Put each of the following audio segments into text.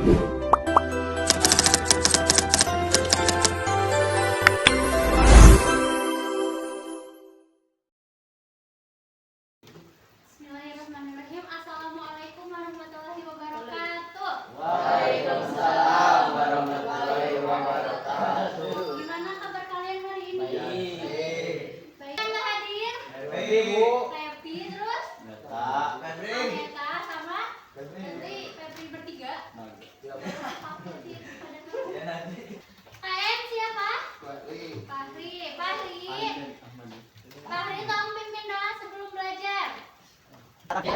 Bismillahirrahmanirrahim. Assalamualaikum warahmatullahi wabarakatuh. Waalaikumsalam warahmatullahi wabarakatuh. Gimana kabar kalian hari ini? Baik. Baik. Yang nggak hadir? Happy, Bu. Happy terus? Neta. Neta sama Febri bertiga. KM siapa? Fahri. Fahri tolong pimpin doa sebelum belajar. Untuk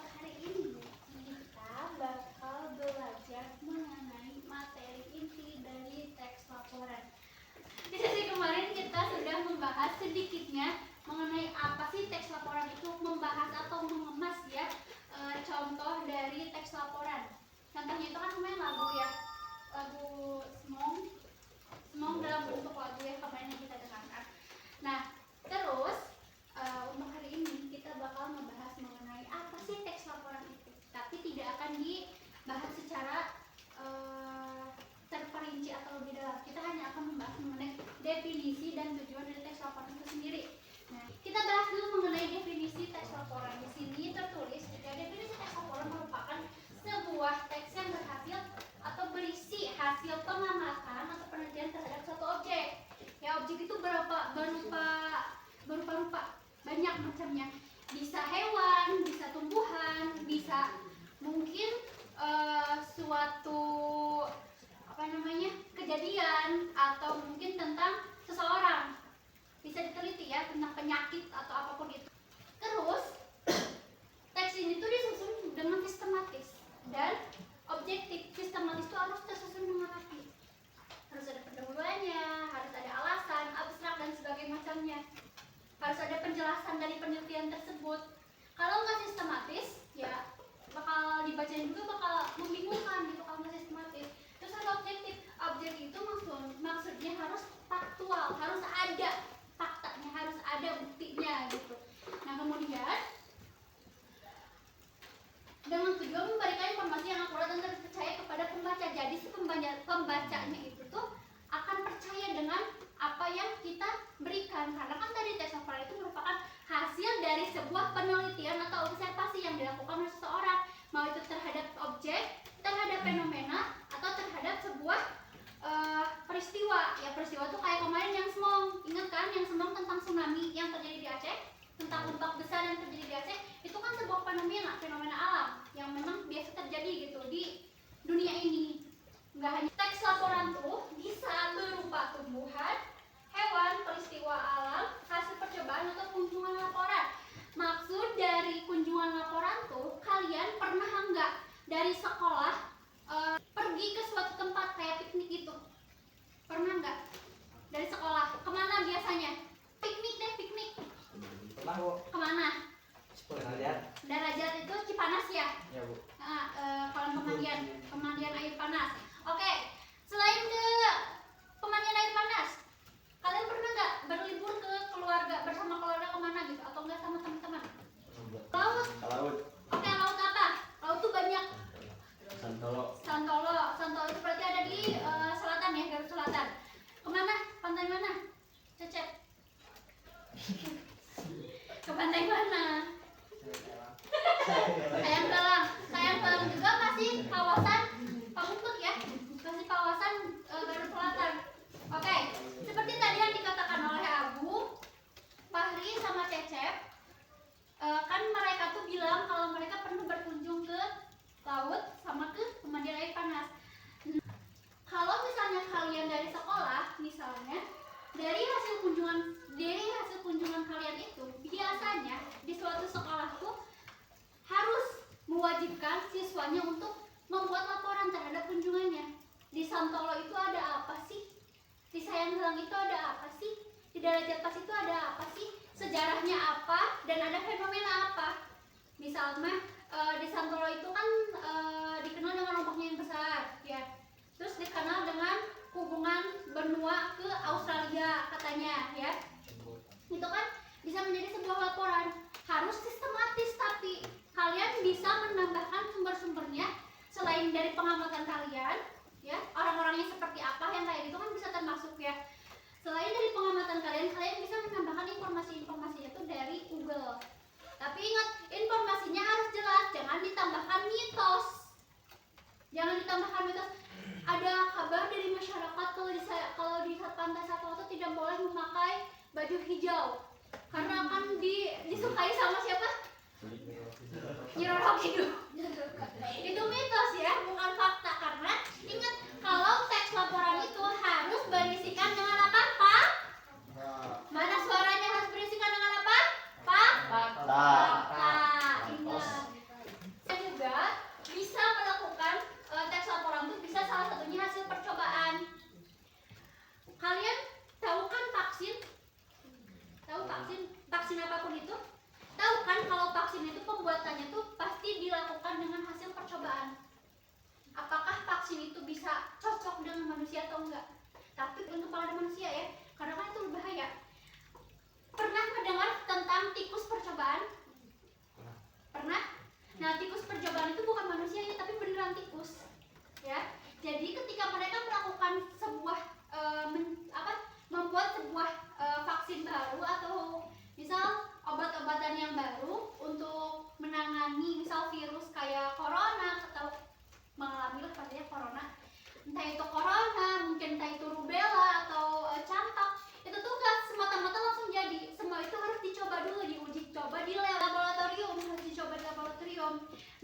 hari ini kita bakal belajar mengenai materi inti dari teks laporan. Di sesi kemarin kita sudah membahas sedikitnya mengenai apa sih teks laporan itu, membahas atau mengemas ya contoh dari teks laporan. Contohnya itu kan kemarin lagu ya, lagu Semong dalam bentuk lagu ya kemarin yang kita dengarkan. Nah terus untuk hari ini kita bakal membahas mengenai apa sih teks laporan itu, tapi tidak akan dibahas secara terperinci atau lebih dalam. Kita hanya akan membahas mengenai definisi dan tujuan dari teks laporan itu sendiri. Nah, kita bahas dulu mengenai definisi teks laporan. Di sini tertulis jika definisi teks laporan merupakan sebuah teks yang berhasil atau berisi hasil pengamatan atau penelitian terhadap suatu objek. Ya, objek itu berupa banyak macamnya. Bisa hewan, bisa tumbuhan, bisa mungkin suatu kejadian atau mungkin tentang seseorang. Bisa diteliti ya tentang penyakit atau apapun itu. Terus teks ini tuh disusun dengan sistematis dan objektif. Sistematis itu harus tersusun dengan rapi. Harus ada pendahuluannya, harus ada alasan, abstrak dan sebagainya macamnya. Harus ada penjelasan dari penelitian tersebut. Kalau nggak sistematis, ya bakal dibacain juga bakal membingungkan gitu kalau nggak sistematis. Terus ada objektif. Objektif itu maksudnya harus faktual, harus ada faktanya, harus ada buktinya gitu. Nah kemudian dengan tujuan memberikan informasi yang akurat dan terpercaya kepada pembaca. Jadi si pembacanya itu tuh akan percaya dengan apa yang kita berikan, karena kan tadi teks laporan itu merupakan hasil dari sebuah penelitian atau observasi yang dilakukan oleh seseorang, mau itu terhadap objek, terhadap fenomena, atau terhadap sebuah peristiwa. Ya peristiwa tuh kayak kemarin yang Semong, ingat kan yang Semong tentang tsunami yang terjadi di Aceh, tentang ombak besar yang terjadi di Aceh. Itu kan sebuah fenomena alam yang memang biasa terjadi gitu di dunia ini. Nggak hanya teks laporan tuh bisa berupa tumbuhan, hewan, peristiwa alam, hasil percobaan atau kunjungan laporan. Maksud dari kunjungan laporan tuh, kalian pernah nggak dari sekolah pergi ke suatu tempat kayak piknik gitu? Pernah nggak? Dari sekolah kemana biasanya? Piknik. Pernah, Bu. Kemana? Darajat itu Cipanas ya? Ya, Bu. Kolam pemandian air panas. Oke, selain ke pemandian air panas, kalian pernah nggak berlibur ke bersama keluarga kemana gitu? Atau nggak sama teman-teman? Laut. Oke, laut apa? Laut tuh banyak. Santolo itu berarti ada di selatan ya, Garut Selatan. Kemana? Pantai mana? Cecep. Ke pantai mana? Sayang Talang juga masih kawasan Pamungpek ya, masih kawasan Garut Selatan. Oke, seperti tadi yang dikatakan oleh Abu, Fahri sama Cecep, kan mereka tuh bilang kalau mereka pernah berkunjung ke laut sama ke pemandian air panas. Kalau misalnya kalian dari sekolah, misalnya dari hasil kunjungan kalian itu, biasanya di suatu sekolah tuh harus mewajibkan siswanya untuk membuat laporan terhadap kunjungannya. Di Santolo itu ada apa sih? Di Sayang Heulang itu ada apa sih? Di Darajat Pas itu ada apa sih? Sejarahnya apa? Dan ada fenomena apa? Misalnya di Santolo itu kan dikenal kalian, ya orang-orangnya seperti apa yang kayak gitu kan bisa termasuk ya. Selain dari pengamatan kalian, kalian bisa menambahkan informasi-informasinya itu dari Google. Tapi ingat, informasinya harus jelas, jangan ditambahkan mitos. Jangan ditambahkan mitos. Ada kabar dari masyarakat kalau di pantai Satwa itu tidak boleh memakai baju hijau karena akan disukai sama siapa? Nyiroro Kidul. Itu mitos ya, bukan fakta. Karena ingat, kalau teks laporan itu harus berisikan dengan apa? Pak? Mana suaranya harus berisikan dengan apa? Pak? Fakta. Ingat. Saya juga bisa melakukan teks laporan itu bisa salah satunya hasil percobaan. Kalian tahu kan vaksin? Tahu vaksin apapun itu? Tahu kan kalau vaksin itu pembuatannya tuh pasti dilakukan dengan hasil percobaan. Apakah vaksin itu bisa cocok dengan manusia atau enggak? Tapi untuk pada manusia ya, karena kan itu berbahaya. Pernah mendengar tentang tikus percobaan? Pernah? Nah, tikus percobaan itu bukan manusia ya, tapi beneran tikus. Ya. Jadi ketika mereka melakukan sebuah membuat sebuah vaksin baru atau misal obat-obatan yang baru untuk menangani misal virus kayak corona atau mengalami lah pastinya corona, entah itu corona, mungkin entah itu rubella atau campak, itu tuh nggak semata-mata langsung jadi. Semua itu harus dicoba dulu, diuji coba di laboratorium, harus dicoba di laboratorium.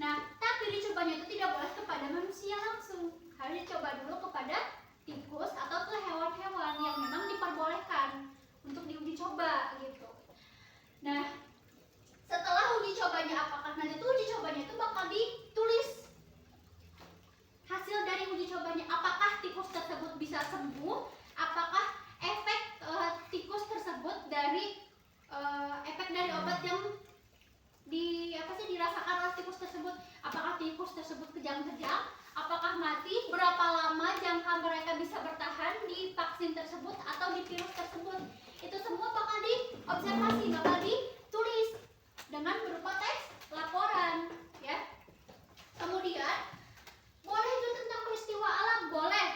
Nah, tapi dicobanya itu tidak boleh kepada manusia langsung, harus dicoba dulu kepada tikus atau ke hewan-hewan yang memang diperbolehkan untuk diuji coba gitu. Nah, setelah uji cobanya, apakah nanti tuh uji cobanya itu bakal ditulis hasil dari uji cobanya, apakah tikus tersebut bisa sembuh, apakah efek tikus tersebut dari efek dari obat yang dirasakan oleh tikus tersebut, apakah tikus tersebut kejang-kejang, apakah mati, berapa lama jangka mereka bisa bertahan di vaksin tersebut atau di virus tersebut. Itu semua bakal diobservasi, bakal ditulis dengan berupa teks laporan ya. Kemudian boleh itu tentang peristiwa alam, boleh.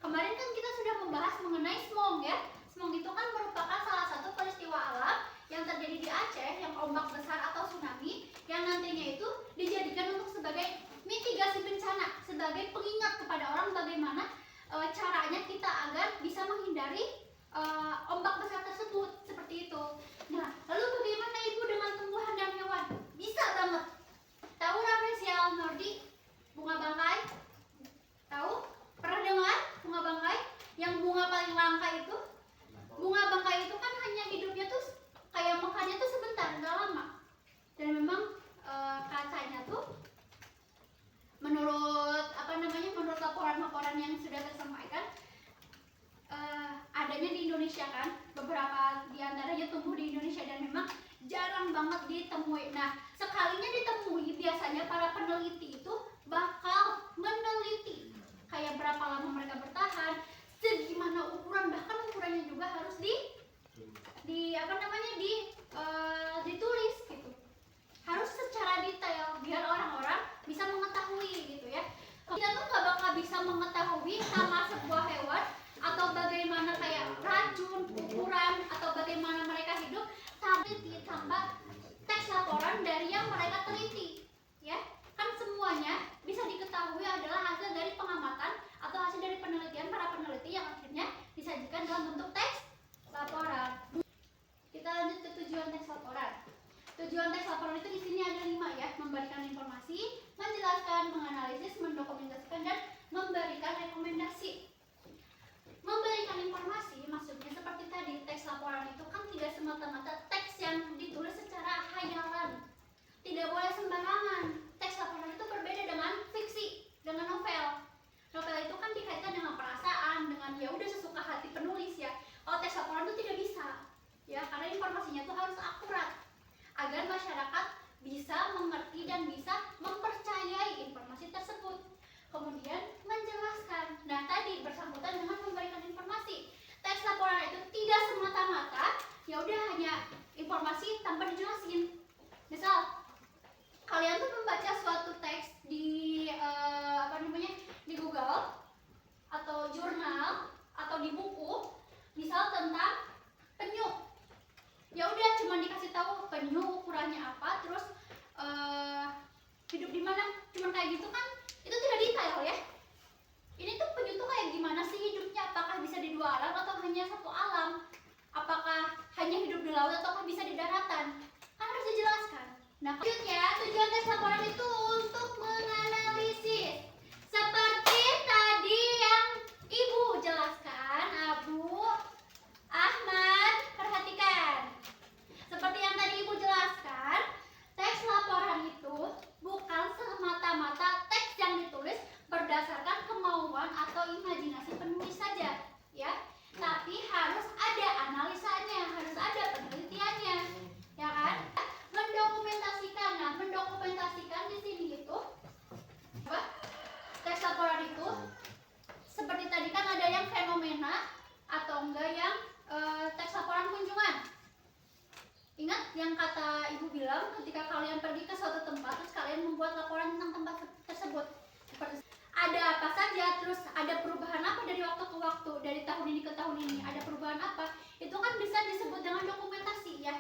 Kemarin kan kita sudah membahas mengenai smog ya. Smog itu kan merupakan salah satu peristiwa alam yang terjadi di Aceh, yang ombak besar atau tsunami, yang nantinya itu dijadikan untuk sebagai mitigasi bencana, sebagai pengingat kepada orang bagaimana caranya kita agar bisa menghindari ombak besar tersebut, seperti itu. Nah, lalu bagaimana Ibu dengan tumbuhan dan hewan? Bisa banget. Tahu Rafflesia nordi, bunga bangkai? Tahu? Pernah dengar bunga bangkai? Yang bunga paling langka itu? Bunga bangkai itu kan hanya hidupnya tuh kayak makannya tuh sebentar, nggak lama. Dan memang katanya tuh menurut menurut laporan-laporan yang sudah tersampaikan, adanya di Indonesia kan, beberapa diantaranya tumbuh di Indonesia dan memang jarang banget ditemui. Nah, sekalinya ditemui biasanya para peneliti itu bakal meneliti kayak berapa lama mereka bertahan, segimana ukuran, bahkan ukurannya juga harus ditulis gitu. Harus secara detail biar orang-orang bisa mengetahui gitu ya. Kita tuh nggak bakal bisa mengetahui nama sebuah hewan atau bagaimana kayak racun, ukuran atau bagaimana mereka hidup tapi ditambah teks laporan dari yang mereka teliti ya. Kan semuanya bisa diketahui adalah hasil dari pengamatan atau hasil dari penelitian para peneliti yang akhirnya disajikan dalam bentuk teks laporan. Kita lanjut ke tujuan teks laporan. Tujuan teks laporan itu di sini ada 5 ya: memberikan informasi, menjelaskan, menganalisis, mendokumentasikan, dan memberikan rekomendasi. itu kan itu tidak detail ya. Ini tuh penyu tuh kayak gimana sih hidupnya? Apakah bisa di dua alam atau hanya satu alam? Apakah hanya hidup di laut ataukah bisa di daratan? Kan harus dijelaskan. Nah, selanjutnya tujuan tes laporan itu untuk menganalisis. Seperti tadi yang Ibu jelaskan, Abu Ahmad, perhatikan. Seperti yang tadi Ibu jelaskan, teks laporan itu bukan semata-mata teks yang ditulis berdasarkan kemauan atau imajinasi penulis saja, ya. Tapi harus ada analisanya, harus ada penelitiannya, ya kan? Mendokumentasikan. Nah, mendokumentasikan di sini itu apa? Teks laporan itu seperti tadi kan ada yang fenomena atau enggak yang teks laporan kunjungan. Ingat yang kata Ibu bilang ketika kalian pergi ke suatu tempat terus kalian membuat laporan tentang tempat tersebut. Seperti ada apa saja, terus ada perubahan apa dari waktu ke waktu, dari tahun ini ke tahun ini, ada perubahan apa, itu kan bisa disebut dengan dokumentasi ya.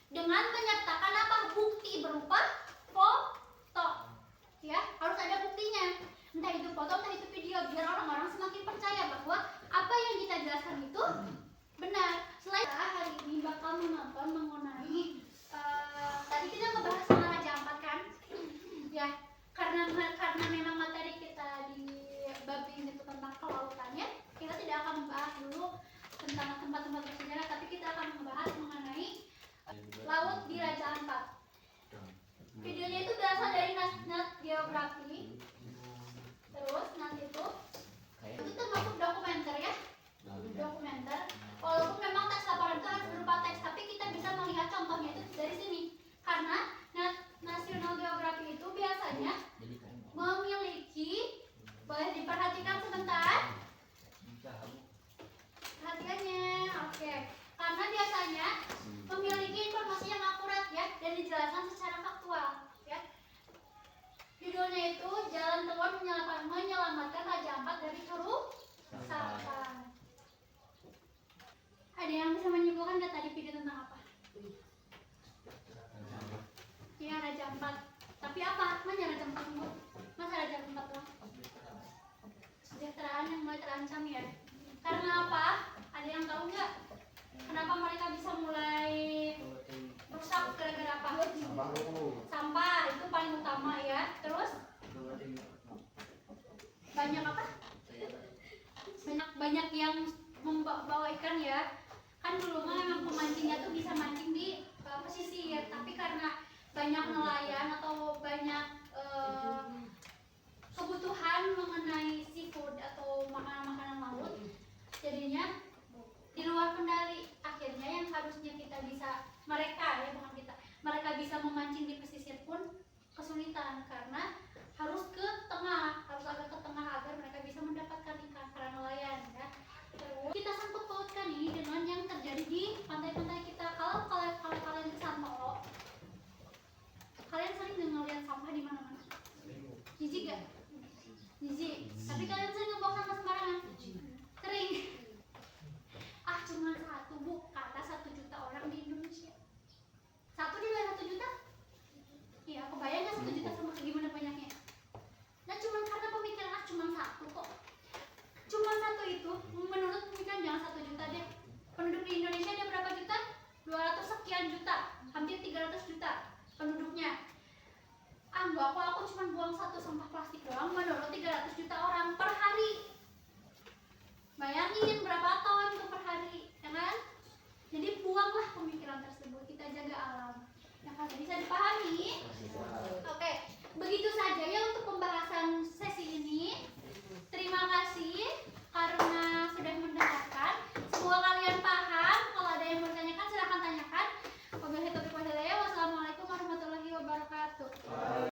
Dengan menyertakan apa? Bukti berupa foto. Ya, harus ada buktinya. Entah itu foto, entah itu video, biar orang-orang semakin percaya bahwa apa yang kita jelaskan itu benar. Selain hari ini bakal menonton mengenai tadi kita ngebahas sama Raja Ampat kan? Ya, karena memang materi kita di bab ini itu tentang kelautannya, kita tidak akan membahas dulu tentang tempat-tempat bersejarah, tapi kita akan membahas mengenai laut di Raja Ampat. Videonya itu berasal dari Nat Geography. Terus nanti itu termasuk dokumenter ya, dokumenter. Walaupun memang teks laporan itu harus berupa teks, tapi kita bisa melihat contohnya itu dari sini. Karena National Geography itu biasanya memiliki, boleh diperhatikan sebentar. Perhatiannya, oke. Karena biasanya memiliki informasi yang akurat ya dan dijelaskan secara faktual ya. Judulnya itu Jalan Keluar Menyelamatkan Raja Ampat dari Kerusakan. Ada yang bisa menyimpulkan nggak tadi video tentang apa? Ya, Raja Ampat. Tapi apa? Mana Raja Ampat? Masa Raja Ampat doang? Kesejahteraan yang mulai terancam ya. Karena apa? Ada yang tahu nggak? Kenapa mereka bisa mulai rusak gara-gara apa? Sampah itu paling utama ya. Terus banyak apa? Banyak yang membawa ikan ya. Kan dulu mah memang pemancingnya tuh bisa mancing di pesisir, tapi karena banyak nelayan atau banyak kebutuhan mengenai seafood atau makanan-makanan laut, jadinya di luar kendali. Akhirnya yang harusnya kita bisa, mereka ya bukan kita, mereka bisa memancing di pesisir pun kesulitan karena harus ke tengah, harus agak ke tengah agar mereka bisa mendapatkan ikan para nelayan ya. Terus kita sangkut pautkan ini dengan yang terjadi di pantai-pantai kita. Kalau kalian di Santolo, kalian sering nggak ngeliat sampah di mana-mana? Jijik gak? Jijik. Tapi kalian sering ngebuang sampah sembarangan? Sering. Ah, cuma satu bu, kata 1 juta orang di Indonesia. Satu di luar 1 juta? Iya, kebayang nggak 1 juta sama gimana banyaknya? Nah, cuma karena pemikiran cuma satu kok. Cuma satu itu, menurut pemikiran jangan 1 juta deh. Penduduk di Indonesia ada berapa juta? 200 sekian juta, hampir 300 juta penduduknya. Enggak, aku cuma buang satu sampah plastik doang menurut 300 juta orang per hari. Bayangin berapa ton itu per hari, ya kan? Jadi buanglah pemikiran tersebut, kita jaga alam. Yang bisa dipahami? Oke.